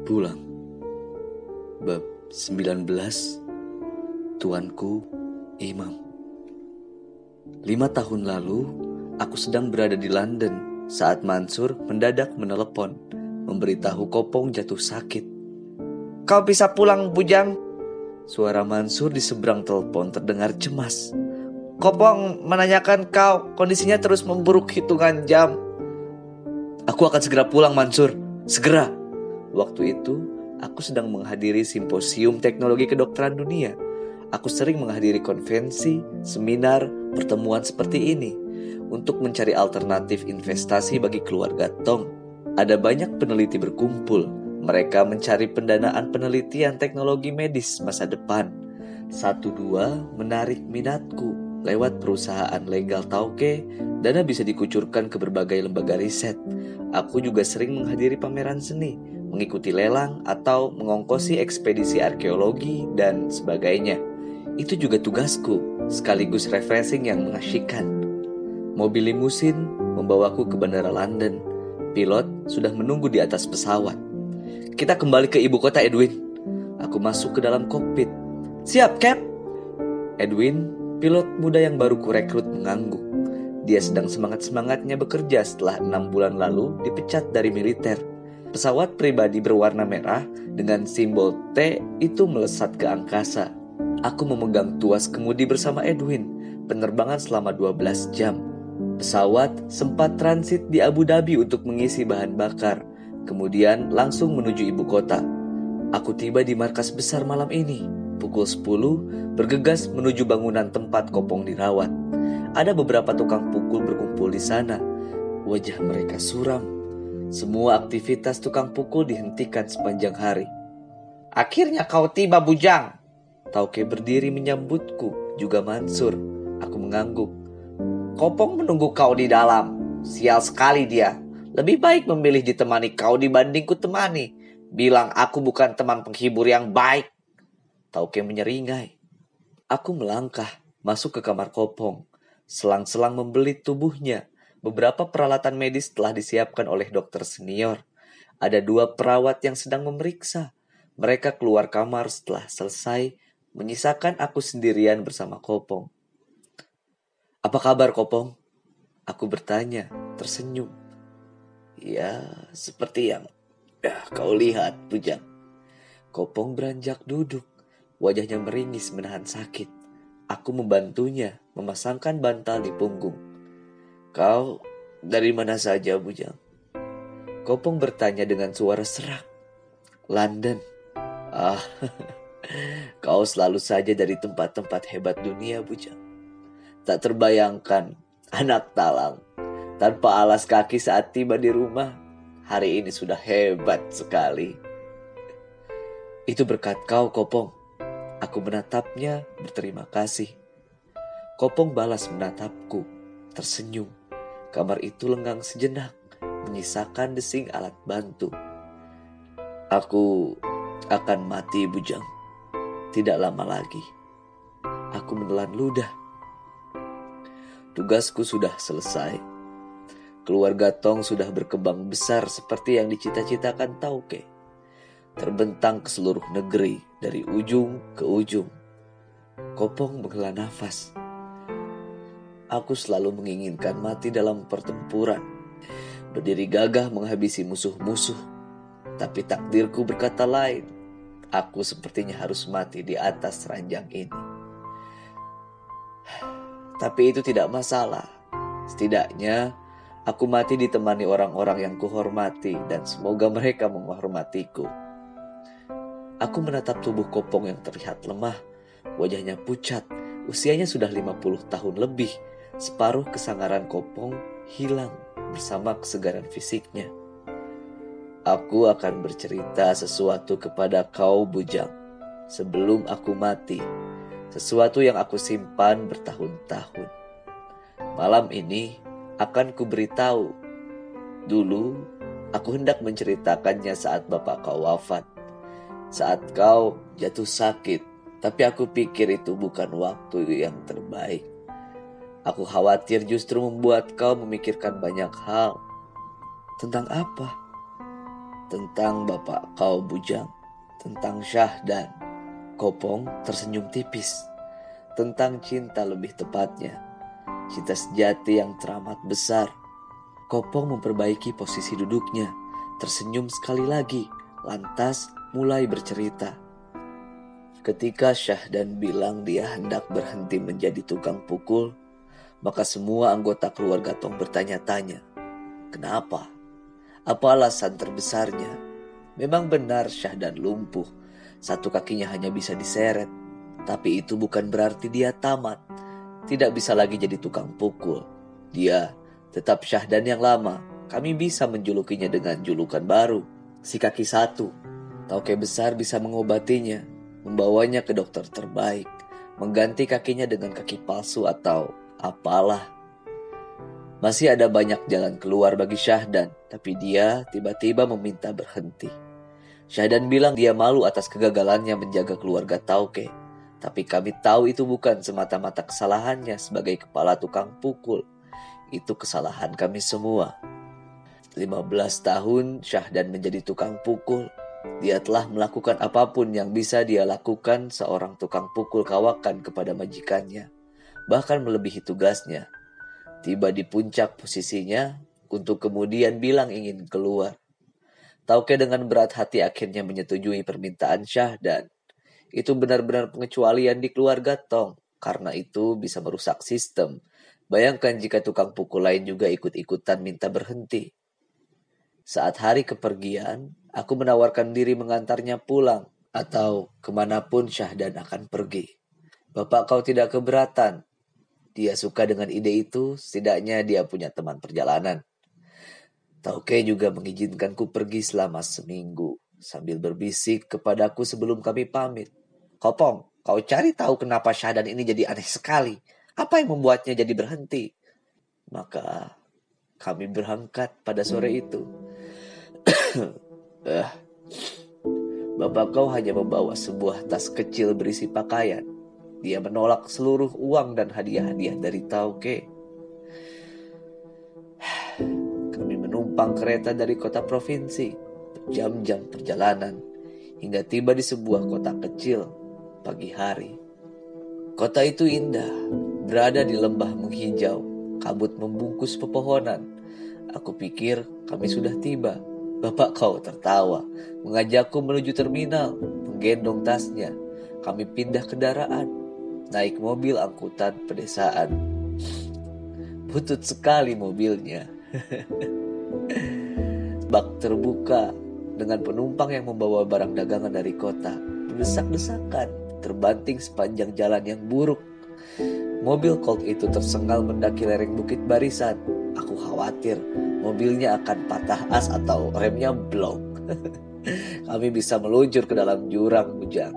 Pulang. Bab 19. Tuanku Imam. 5 tahun lalu, aku sedang berada di London saat Mansur mendadak menelepon, memberitahu Kopong jatuh sakit. Kau bisa pulang, Bujang? Suara Mansur di seberang telepon terdengar cemas. Kopong menanyakan kau, kondisinya terus memburuk hitungan jam. Aku akan segera pulang, Mansur. Segera. Waktu itu, aku sedang menghadiri simposium teknologi kedokteran dunia. Aku sering menghadiri konvensi, seminar, pertemuan seperti ini untuk mencari alternatif investasi bagi keluarga Tong. Ada banyak peneliti berkumpul. Mereka mencari pendanaan penelitian teknologi medis masa depan. 1-2 menarik minatku. Lewat perusahaan legal tauke, dana bisa dikucurkan ke berbagai lembaga riset. Aku juga sering menghadiri pameran seni, mengikuti lelang atau mengongkosi ekspedisi arkeologi dan sebagainya. Itu juga tugasku, sekaligus refreshing yang mengasyikkan. Mobil limusin membawaku ke bandara London. Pilot sudah menunggu di atas pesawat. Kita kembali ke ibu kota, Edwin. Aku masuk ke dalam kokpit. Siap, Cap. Edwin, pilot muda yang baru kurekrut, mengangguk. Dia sedang semangat-semangatnya bekerja setelah 6 bulan lalu dipecat dari militer. Pesawat pribadi berwarna merah dengan simbol T itu melesat ke angkasa. Aku memegang tuas kemudi bersama Edwin. Penerbangan selama 12 jam. Pesawat sempat transit di Abu Dhabi untuk mengisi bahan bakar. Kemudian langsung menuju ibu kota. Aku tiba di markas besar malam ini. Pukul 10, bergegas menuju bangunan tempat Kopong dirawat. Ada beberapa tukang pukul berkumpul di sana. Wajah mereka suram. Semua aktivitas tukang pukul dihentikan sepanjang hari. Akhirnya kau tiba, Bujang. Tauke berdiri menyambutku, juga Mansur. Aku mengangguk. Kopong menunggu kau di dalam. Sial sekali dia. Lebih baik memilih ditemani kau dibanding ku temani. Bilang aku bukan teman penghibur yang baik. Tauke menyeringai. Aku melangkah, masuk ke kamar Kopong. Selang-selang membelit tubuhnya. Beberapa peralatan medis telah disiapkan oleh dokter senior. Ada 2 perawat yang sedang memeriksa. Mereka keluar kamar setelah selesai, menyisakan aku sendirian bersama Kopong. Apa kabar, Kopong? Aku bertanya, tersenyum. Ya, seperti yang kau lihat, Bujang. Kopong beranjak duduk. Wajahnya meringis menahan sakit. Aku membantunya memasangkan bantal di punggung. Kau dari mana saja, Bujang? Kopong bertanya dengan suara serak. London. Ah, kau selalu saja dari tempat-tempat hebat dunia, Bujang. Tak terbayangkan, anak talang, tanpa alas kaki saat tiba di rumah. Hari ini sudah hebat sekali. Itu berkat kau, Kopong. Aku menatapnya berterima kasih. Kopong balas menatapku, tersenyum. Kamar itu lengang sejenak, menyisakan desing alat bantu. Aku akan mati, Bujang. Tidak lama lagi. Aku menelan ludah. Tugasku sudah selesai. Keluarga Tong sudah berkembang besar seperti yang dicita-citakan Tauke. Terbentang ke seluruh negeri, dari ujung ke ujung. Kopong menghela nafas. Aku selalu menginginkan mati dalam pertempuran, berdiri gagah menghabisi musuh-musuh. Tapi takdirku berkata lain. Aku sepertinya harus mati di atas ranjang ini. Tapi itu tidak masalah. Setidaknya aku mati ditemani orang-orang yang kuhormati, dan semoga mereka menghormatiku. Aku menatap tubuh Kopong yang terlihat lemah. Wajahnya pucat. Usianya sudah 50 tahun lebih. Separuh kesangaran Kopong hilang bersama kesegaran fisiknya. Aku akan bercerita sesuatu kepada kau, Bujang, sebelum aku mati. Sesuatu yang aku simpan bertahun-tahun. Malam ini akan kuberitahu. Dulu aku hendak menceritakannya saat bapak kau wafat. Saat kau jatuh sakit, tapi aku pikir itu bukan waktu yang terbaik. Aku khawatir justru membuat kau memikirkan banyak hal. Tentang apa? Tentang bapak kau bujang, tentang Syahdan. Kopong tersenyum tipis. Tentang cinta lebih tepatnya, cinta sejati yang teramat besar. Kopong memperbaiki posisi duduknya, tersenyum sekali lagi, lantas mulai bercerita. Ketika Syahdan bilang dia hendak berhenti menjadi tukang pukul, maka semua anggota keluarga Tong bertanya-tanya, kenapa? Apa alasan terbesarnya? Memang benar Syahdan lumpuh, satu kakinya hanya bisa diseret. Tapi itu bukan berarti dia tamat, tidak bisa lagi jadi tukang pukul. Dia tetap Syahdan yang lama, kami bisa menjulukinya dengan julukan baru, si kaki satu. Tauke besar bisa mengobatinya, membawanya ke dokter terbaik, mengganti kakinya dengan kaki palsu atau apalah. Masih ada banyak jalan keluar bagi Syahdan, tapi dia tiba-tiba meminta berhenti. Syahdan bilang dia malu atas kegagalannya menjaga keluarga Tauke, tapi kami tahu itu bukan semata-mata kesalahannya sebagai kepala tukang pukul. Itu kesalahan kami semua. 15 tahun Syahdan menjadi tukang pukul. Dia telah melakukan apapun yang bisa dia lakukan seorang tukang pukul kawakan kepada majikannya, bahkan melebihi tugasnya. Tiba di puncak posisinya untuk kemudian bilang ingin keluar. Tauke dengan berat hati akhirnya menyetujui permintaan Syahdan. Itu benar-benar pengecualian di keluarga Tong, karena itu bisa merusak sistem. Bayangkan jika tukang pukul lain juga ikut-ikutan minta berhenti. Saat hari kepergian, aku menawarkan diri mengantarnya pulang, atau kemanapun Syahdan akan pergi. Bapak kau tidak keberatan. Dia suka dengan ide itu, setidaknya dia punya teman perjalanan. Tauke juga mengizinkanku pergi selama seminggu, sambil berbisik kepadaku sebelum kami pamit. Kopong, kau cari tahu kenapa Syahdan ini jadi aneh sekali. Apa yang membuatnya jadi berhenti? Maka kami berangkat pada sore itu. Bapak kau hanya membawa sebuah tas kecil berisi pakaian. Dia menolak seluruh uang dan hadiah-hadiah dari Tauke. Kami menumpang kereta dari kota provinsi, berjam-jam perjalanan, hingga tiba di sebuah kota kecil pagi hari. Kota itu indah, berada di lembah menghijau, kabut membungkus pepohonan. Aku pikir kami sudah tiba. Bapak kau tertawa, mengajakku menuju terminal, menggendong tasnya. Kami pindah kendaraan, naik mobil angkutan pedesaan. Butut sekali mobilnya. Bak terbuka dengan penumpang yang membawa barang dagangan dari kota, berdesak-desakan, terbanting sepanjang jalan yang buruk. Mobil Colt itu tersengal mendaki lereng bukit barisan. Aku khawatir mobilnya akan patah as atau remnya blok. Kami bisa meluncur ke dalam jurang bujang.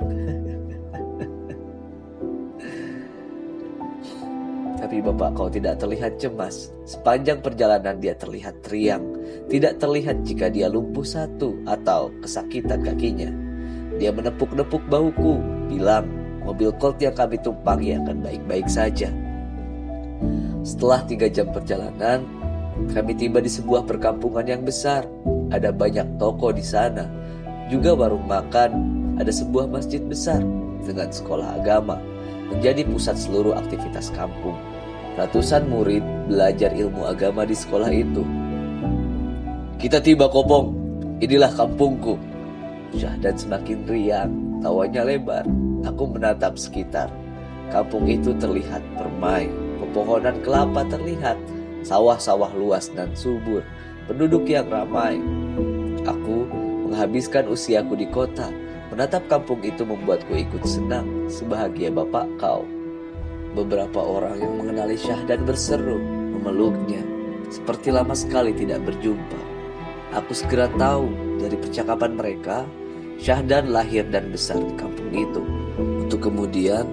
Tapi bapak kau tidak terlihat cemas. Sepanjang perjalanan dia terlihat riang. Tidak terlihat jika dia lumpuh satu atau kesakitan kakinya. Dia menepuk-nepuk bahuku, bilang mobil Colt yang kami tumpangi akan baik-baik saja. Setelah 3 jam perjalanan, kami tiba di sebuah perkampungan yang besar. Ada banyak toko di sana, juga warung makan. Ada sebuah masjid besar dengan sekolah agama, menjadi pusat seluruh aktivitas kampung. Ratusan murid belajar ilmu agama di sekolah itu. Kita tiba, Kopong. Inilah kampungku. Syahdan semakin riang, tawanya lebar. Aku menatap sekitar. Kampung itu terlihat permai. Pepohonan kelapa terlihat. Sawah-sawah luas dan subur. Penduduk yang ramai. Aku menghabiskan usiaku di kota. Menatap kampung itu membuatku ikut senang, sebahagia bapak kau. Beberapa orang yang mengenali Syahdan berseru, memeluknya, seperti lama sekali tidak berjumpa. Aku segera tahu dari percakapan mereka, Syahdan lahir dan besar di kampung itu. Untuk kemudian,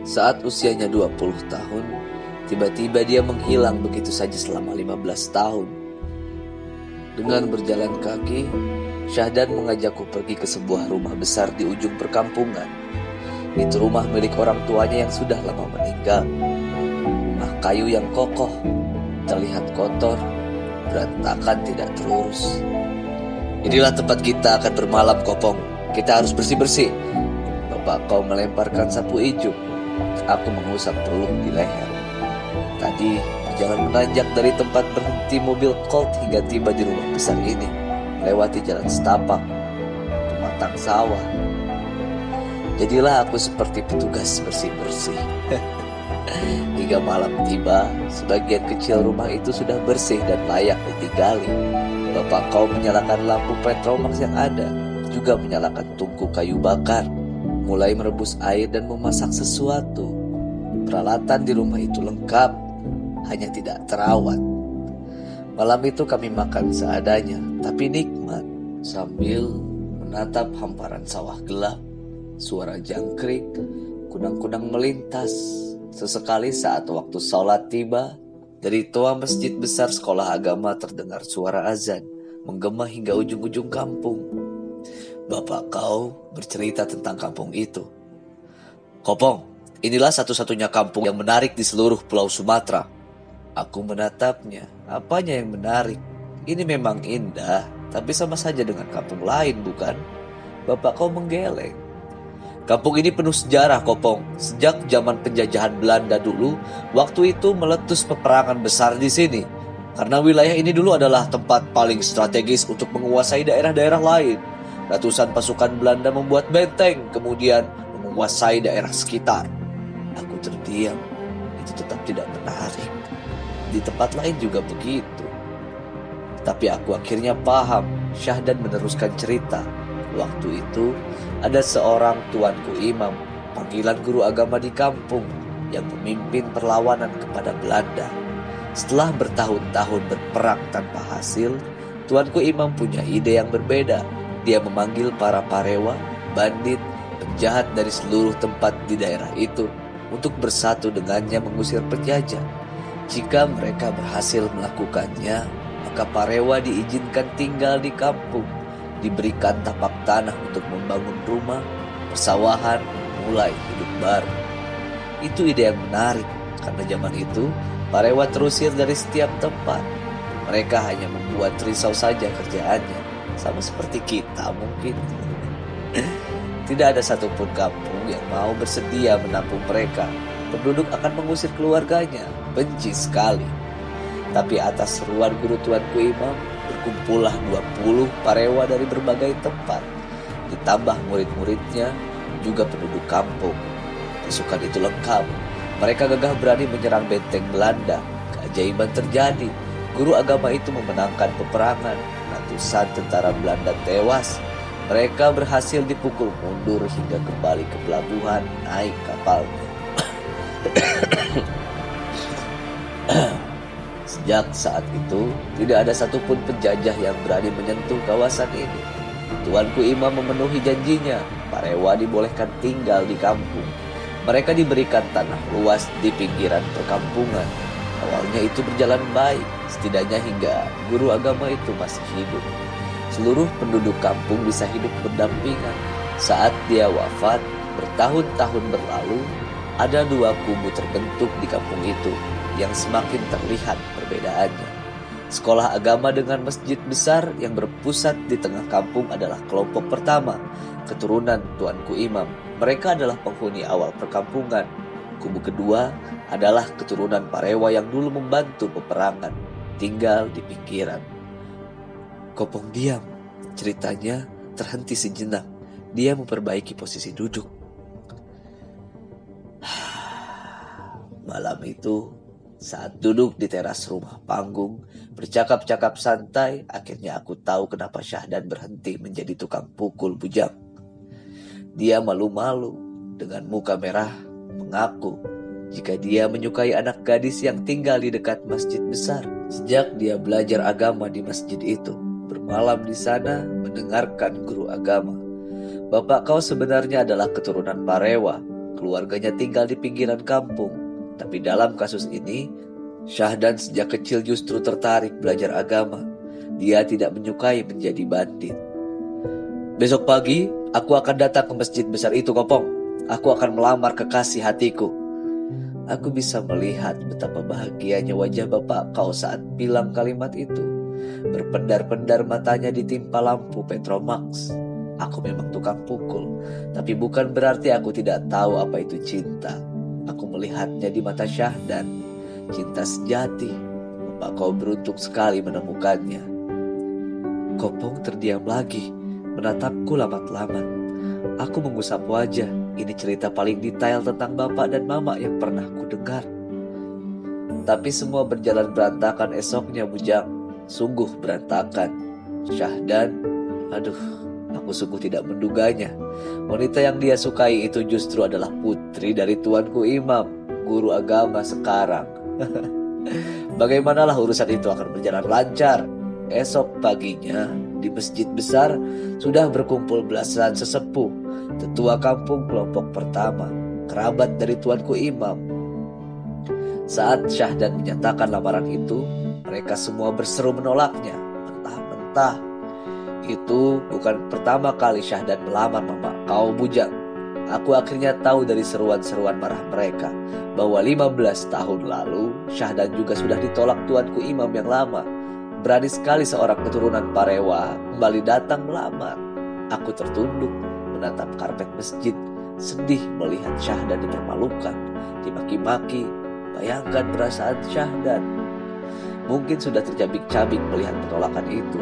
saat usianya 20 tahun, tiba-tiba dia menghilang begitu saja selama 15 tahun. Dengan berjalan kaki, Syahdan mengajakku pergi ke sebuah rumah besar di ujung perkampungan. Itu rumah milik orang tuanya yang sudah lama meninggal. Rumah kayu yang kokoh, terlihat kotor, berantakan tidak terurus. Inilah tempat kita akan bermalam, Kopong. Kita harus bersih-bersih. Bapak kau melemparkan sapu ijuk. Aku mengusap peluh di leher. Tadi berjalan menanjak dari tempat berhenti mobil Colt hingga tiba di rumah besar ini, melewati jalan setapak, pematang sawah. Jadilah aku seperti petugas bersih-bersih. Hingga malam tiba, sebagian kecil rumah itu sudah bersih dan layak ditinggali. Bapak kau menyalakan lampu Petromax yang ada, juga menyalakan tungku kayu bakar, mulai merebus air dan memasak sesuatu. Peralatan di rumah itu lengkap, hanya tidak terawat. Malam itu kami makan seadanya, tapi nikmat, sambil menatap hamparan sawah gelap, suara jangkrik, kunang-kunang melintas. Sesekali saat waktu sholat tiba, dari toa masjid besar sekolah agama terdengar suara azan, menggema hingga ujung-ujung kampung. Bapak kau bercerita tentang kampung itu. Kopong, inilah satu-satunya kampung yang menarik di seluruh pulau Sumatera. Aku menatapnya. Apanya yang menarik? Ini memang indah, tapi sama saja dengan kampung lain, bukan? Bapak kau menggeleng. Kampung ini penuh sejarah, Kopong. Sejak zaman penjajahan Belanda dulu, waktu itu meletus peperangan besar di sini. Karena wilayah ini dulu adalah tempat paling strategis untuk menguasai daerah-daerah lain. Ratusan pasukan Belanda membuat benteng, kemudian menguasai daerah sekitar. Aku terdiam. Itu tetap tidak menarik. Di tempat lain juga begitu. Tapi aku akhirnya paham. Syahdan meneruskan cerita. Waktu itu ada seorang tuanku imam, panggilan guru agama di kampung, yang memimpin perlawanan kepada Belanda. Setelah bertahun-tahun berperang tanpa hasil, tuanku imam punya ide yang berbeda. Dia memanggil para parewa, bandit, penjahat dari seluruh tempat di daerah itu untuk bersatu dengannya mengusir penjajah. Jika mereka berhasil melakukannya, maka parewa diizinkan tinggal di kampung, diberikan tapak tanah untuk membangun rumah, persawahan, mulai hidup baru. Itu ide yang menarik, karena zaman itu parewa terusir dari setiap tempat. Mereka hanya membuat risau saja kerjaannya, sama seperti kita mungkin. Tidak ada satupun kampung yang mau bersedia menampung mereka. Penduduk akan mengusir keluarganya, benci sekali. Tapi atas seruan guru tuanku imam, berkumpullah 20 parewa dari berbagai tempat, ditambah murid-muridnya, juga penduduk kampung. Pasukan itu lengkap. Mereka gagah berani menyerang benteng Belanda. Keajaiban terjadi. Guru agama itu memenangkan peperangan. Ratusan tentara Belanda tewas. Mereka berhasil dipukul mundur hingga kembali ke pelabuhan naik kapalnya. Sejak saat itu, tidak ada satupun penjajah yang berani menyentuh kawasan ini. Tuanku imam memenuhi janjinya. Parewa dibolehkan tinggal di kampung. Mereka diberikan tanah luas di pinggiran perkampungan. Awalnya itu berjalan baik, setidaknya hingga guru agama itu masih hidup. Seluruh penduduk kampung bisa hidup berdampingan. Saat dia wafat, bertahun-tahun berlalu, ada dua kubu terbentuk di kampung itu yang semakin terlihat perbedaannya. Sekolah agama dengan masjid besar yang berpusat di tengah kampung adalah kelompok pertama, keturunan tuanku imam. Mereka adalah penghuni awal perkampungan. Kubu kedua adalah keturunan parewa yang dulu membantu peperangan, tinggal di pinggiran. Kopong diam. Ceritanya terhenti sejenak. Dia memperbaiki posisi duduk. Malam itu, saat duduk di teras rumah panggung, bercakap-cakap santai, akhirnya aku tahu kenapa Syahdan berhenti menjadi tukang pukul bujang. Dia malu-malu, dengan muka merah, mengaku jika dia menyukai anak gadis yang tinggal di dekat masjid besar. Sejak dia belajar agama di masjid itu, bermalam di sana mendengarkan guru agama. Bapak kau sebenarnya adalah keturunan parewa, keluarganya tinggal di pinggiran kampung. Tapi dalam kasus ini, Syahdan sejak kecil justru tertarik belajar agama. Dia tidak menyukai menjadi bandit. Besok pagi, aku akan datang ke masjid besar itu, Kopong. Aku akan melamar kekasih hatiku. Aku bisa melihat betapa bahagianya wajah bapak kau saat bilang kalimat itu. Berpendar-pendar matanya ditimpa lampu Petromax. Aku memang tukang pukul, tapi bukan berarti aku tidak tahu apa itu cinta. Aku melihatnya di mata Syahdan. Cinta sejati. Bapak kau beruntung sekali menemukannya. Kopong terdiam lagi, menatapku lamat-lamat. Aku mengusap wajah. Ini cerita paling detail tentang bapak dan mama yang pernah ku dengar. Tapi semua berjalan berantakan esoknya, Bujang. Sungguh berantakan. Syahdan, aduh, aku sungguh tidak menduganya. Wanita yang dia sukai itu justru adalah putri dari tuanku Imam, guru agama sekarang. Bagaimanalah urusan itu akan berjalan lancar? Esok paginya di masjid besar sudah berkumpul belasan sesepuh, tetua kampung kelompok pertama, kerabat dari tuanku Imam. Saat Syahdan menyatakan lamaran itu, mereka semua berseru menolaknya, mentah-mentah. Itu bukan pertama kali Syahdan melamar mama kau, Bujang. Aku akhirnya tahu dari seruan-seruan marah mereka bahwa 15 tahun lalu Syahdan juga sudah ditolak tuanku Imam yang lama. Berani sekali seorang keturunan Parewa kembali datang melamar. Aku tertunduk menatap karpet masjid, sedih melihat Syahdan dipermalukan, dimaki-maki. Bayangkan perasaan Syahdan. Mungkin sudah tercabik-cabik melihat penolakan itu.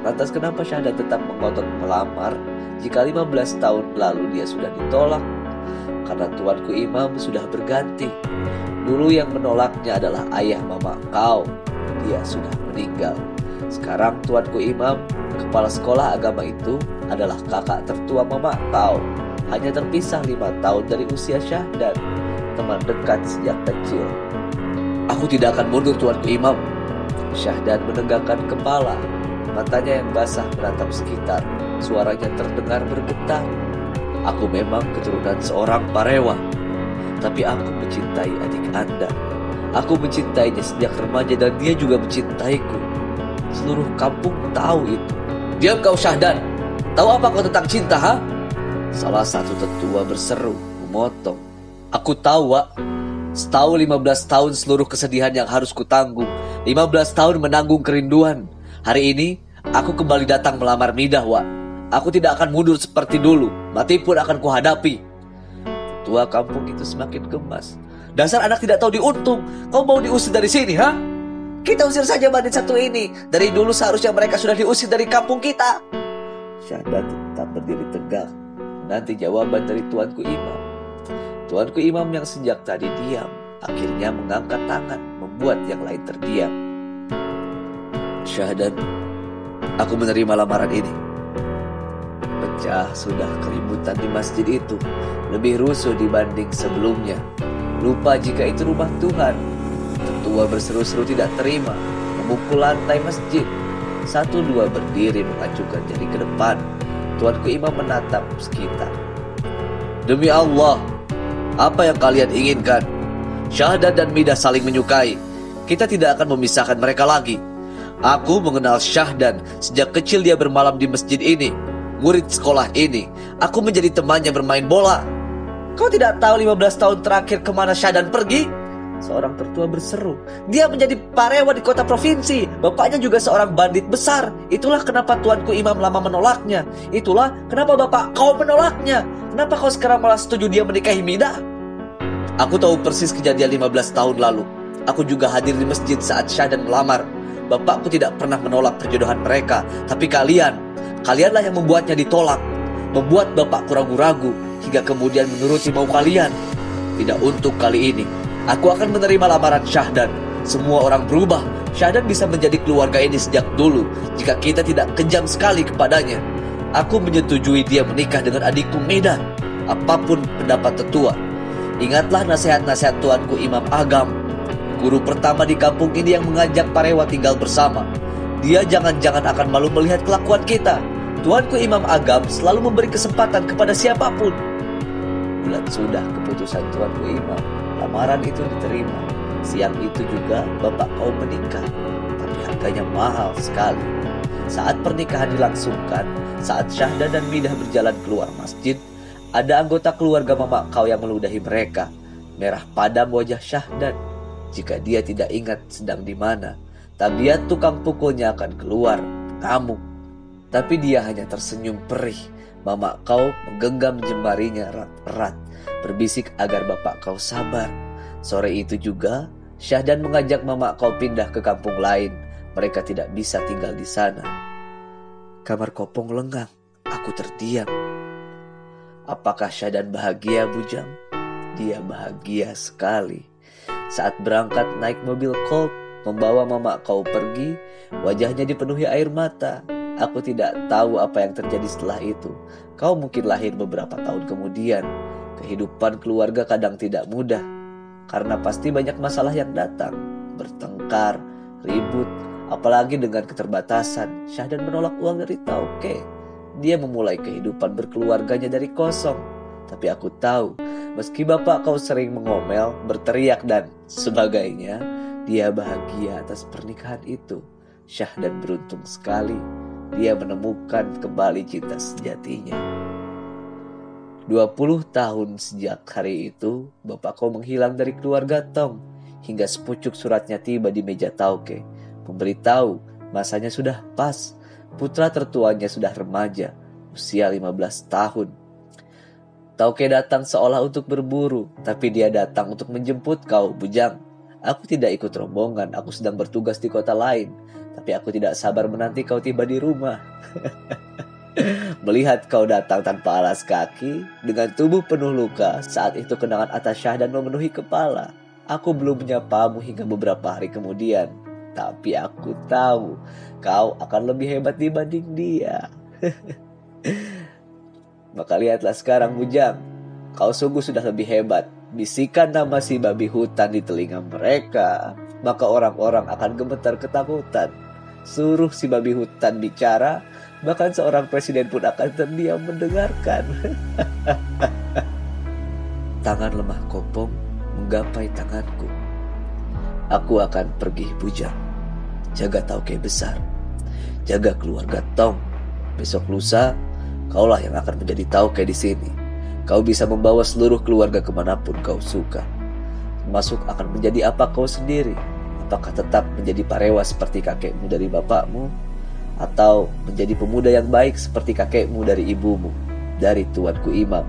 Lantas kenapa Syahdan tetap mengotot melamar jika 15 tahun lalu dia sudah ditolak? Karena tuanku Imam sudah berganti. Dulu yang menolaknya adalah ayah mama kau. Dia sudah meninggal. Sekarang tuanku Imam, kepala sekolah agama itu, adalah kakak tertua mama kau. Hanya terpisah 5 tahun dari usia Syahdan, teman dekat sejak kecil. Aku tidak akan mundur, tuanku Imam. Syahdan menegakkan kepala. Matanya yang basah menatap sekitar. Suaranya terdengar bergetar. Aku memang keturunan seorang Parewa, tapi aku mencintai adik Anda. Aku mencintainya sejak remaja dan dia juga mencintaiku. Seluruh kampung tahu itu. Diam kau, Syahdan. Tahu apa kau tentang cinta, ha? Salah satu tetua berseru, memotong. Aku tahu, Wak. Setahun 15 tahun seluruh kesedihan yang harus kutanggung. 15 tahun menanggung kerinduan. Hari ini, aku kembali datang melamar Midah, Wak. Aku tidak akan mundur seperti dulu. Mati pun akan kuhadapi. Tetua kampung itu semakin gemas. Dasar anak tidak tahu diuntung. Kau mau diusir dari sini, ha? Kita usir saja bandit satu ini. Dari dulu seharusnya mereka sudah diusir dari kampung kita. Syahdan tetap berdiri tegak. Nanti jawaban dari tuanku Imam. Tuanku Imam yang sejak tadi diam, akhirnya mengangkat tangan, membuat yang lain terdiam. Syahdan, aku menerima lamaran ini. Pecah sudah keributan di masjid itu. Lebih rusuh dibanding sebelumnya. Lupa jika itu rumah Tuhan. Tetua berseru-seru tidak terima, memukul lantai masjid. 1-2 berdiri mengacukan jari ke depan. Tuanku Imam menatap sekitar. Demi Allah, apa yang kalian inginkan? Syahdan dan Midah saling menyukai. Kita tidak akan memisahkan mereka lagi. Aku mengenal Syahdan. Sejak kecil dia bermalam di masjid ini, murid sekolah ini. Aku menjadi temannya bermain bola. Kau tidak tahu 15 tahun terakhir kemana Syahdan pergi? Seorang tertua berseru. Dia menjadi Parewa di kota provinsi. Bapaknya juga seorang bandit besar. Itulah kenapa tuanku Imam lama menolaknya. Itulah kenapa bapak kau menolaknya. Kenapa kau sekarang malah setuju dia menikahi Midah? Aku tahu persis kejadian 15 tahun lalu. Aku juga hadir di masjid saat Syahdan melamar. Bapakku tidak pernah menolak perjodohan mereka. Tapi kalianlah yang membuatnya ditolak. Membuat bapakku ragu-ragu hingga kemudian menuruti mau kalian. Tidak untuk kali ini. Aku akan menerima lamaran Syahdan. Semua orang berubah. Syahdan bisa menjadi keluarga ini sejak dulu jika kita tidak kejam sekali kepadanya. Aku menyetujui dia menikah dengan adikku Midah. Apapun pendapat tetua. Ingatlah nasihat-nasihat tuanku Imam Agam, guru pertama di kampung ini yang mengajak Parewa tinggal bersama. Dia jangan-jangan akan malu melihat kelakuan kita. Tuanku Imam Agam selalu memberi kesempatan kepada siapapun. Bulan sudah keputusan tuanku Imam. Lamaran itu diterima. Siang itu juga bapak kau menikah. Tapi harganya mahal sekali. Saat pernikahan dilangsungkan, saat Syahdan dan Midah berjalan keluar masjid, ada anggota keluarga mama kau yang meludahi mereka. Merah padam wajah Syahdan. Jika dia tidak ingat sedang di mana, tabiat tukang pukulnya akan keluar, mengamuk. Tapi dia hanya tersenyum perih. Mama kau menggenggam jemarinya erat-erat, berbisik agar bapak kau sabar. Sore itu juga, Syahdan mengajak mama kau pindah ke kampung lain. Mereka tidak bisa tinggal di sana. Kamar Kopong lengang. Aku terdiam. Apakah Syahdan bahagia, Bujang? Dia bahagia sekali. Saat berangkat naik mobil Colt, membawa mama kau pergi, wajahnya dipenuhi air mata. Aku tidak tahu apa yang terjadi setelah itu. Kau mungkin lahir beberapa tahun kemudian. Kehidupan keluarga kadang tidak mudah, karena pasti banyak masalah yang datang. Bertengkar, ribut, apalagi dengan keterbatasan. Syahdan menolak uang dari Tauke. Dia memulai kehidupan berkeluarganya dari kosong. Tapi aku tahu, meski bapak kau sering mengomel, berteriak dan sebagainya, dia bahagia atas pernikahan itu. Syahdan beruntung sekali. Dia menemukan kembali cinta sejatinya. 20 tahun sejak hari itu, bapak kau menghilang dari keluarga Tong. Hingga sepucuk suratnya tiba di meja Tauke, memberitahu masanya sudah pas. Putra tertuanya sudah remaja, usia 15 tahun. Tauke datang seolah untuk berburu, tapi dia datang untuk menjemput kau, Bujang. Aku tidak ikut rombongan, aku sedang bertugas di kota lain. Tapi aku tidak sabar menanti kau tiba di rumah. Melihat kau datang tanpa alas kaki, dengan tubuh penuh luka, saat itu kenangan atas Syahdan memenuhi kepala. Aku belum menyapamu hingga beberapa hari kemudian. Tapi aku tahu, kau akan lebih hebat dibanding dia. Maka lihatlah sekarang, Bujang. Kau sungguh sudah lebih hebat. Bisikan nama si babi hutan di telinga mereka, maka orang-orang akan gemetar ketakutan. Suruh si babi hutan bicara, bahkan seorang presiden pun akan terdiam mendengarkan. Tangan lemah Kopong menggapai tanganku. Aku akan pergi, Bujang. Jaga Tauke besar. Jaga keluarga Tong. Besok lusa, kaulah yang akan menjadi Tauke di sini. Kau bisa membawa seluruh keluarga kemanapun kau suka. Termasuk akan menjadi apa kau sendiri. Apakah tetap menjadi parewa seperti kakekmu dari bapakmu, atau menjadi pemuda yang baik seperti kakekmu dari ibumu, dari tuanku Imam.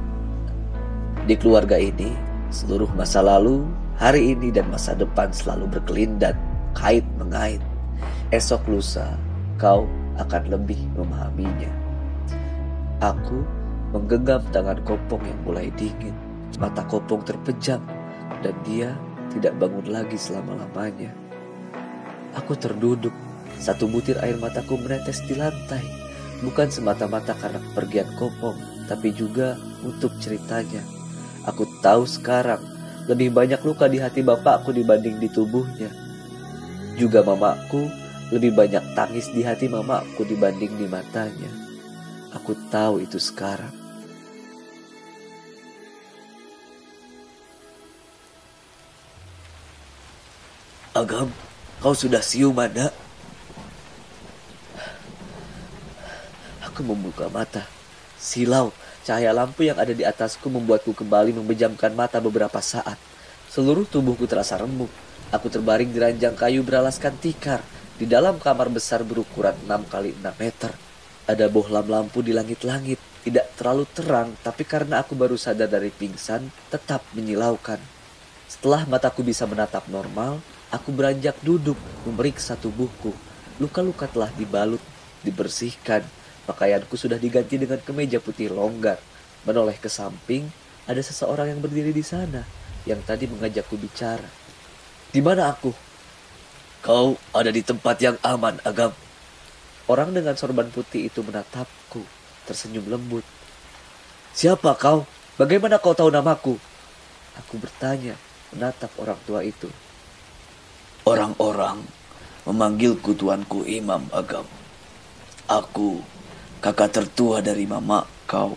Di keluarga ini, seluruh masa lalu, hari ini dan masa depan selalu berkelindan, kait-mengait. Esok lusa, kau akan lebih memahaminya. Aku menggenggam tangan Kopong yang mulai dingin. Mata Kopong terpejam dan dia tidak bangun lagi selama-lamanya. Aku terduduk. Satu butir air mataku menetes di lantai. Bukan semata-mata karena kepergian Kopong, tapi juga untuk ceritanya. Aku tahu sekarang lebih banyak luka di hati bapakku dibanding di tubuhnya. Juga mamaku, lebih banyak tangis di hati mamaku dibanding di matanya. Aku tahu itu sekarang. Agam, kau sudah siuman, nak? Aku membuka mata. Silau, cahaya lampu yang ada di atasku membuatku kembali memejamkan mata beberapa saat. Seluruh tubuhku terasa remuk. Aku terbaring di ranjang kayu beralaskan tikar. Di dalam kamar besar berukuran 6 kali 6 meter. Ada bohlam lampu di langit-langit. Tidak terlalu terang, tapi karena aku baru sadar dari pingsan, tetap menyilaukan. Setelah mataku bisa menatap normal, aku beranjak duduk, memeriksa tubuhku. Luka-luka telah dibalut, dibersihkan. Pakaianku sudah diganti dengan kemeja putih longgar. Menoleh ke samping, ada seseorang yang berdiri di sana, yang tadi mengajakku bicara. Di mana aku? Kau ada di tempat yang aman, Agam. Orang dengan sorban putih itu menatapku, tersenyum lembut. Siapa kau? Bagaimana kau tahu namaku? Aku bertanya, menatap orang tua itu. Orang-orang memanggilku tuanku Imam, Agam. Aku kakak tertua dari mama kau.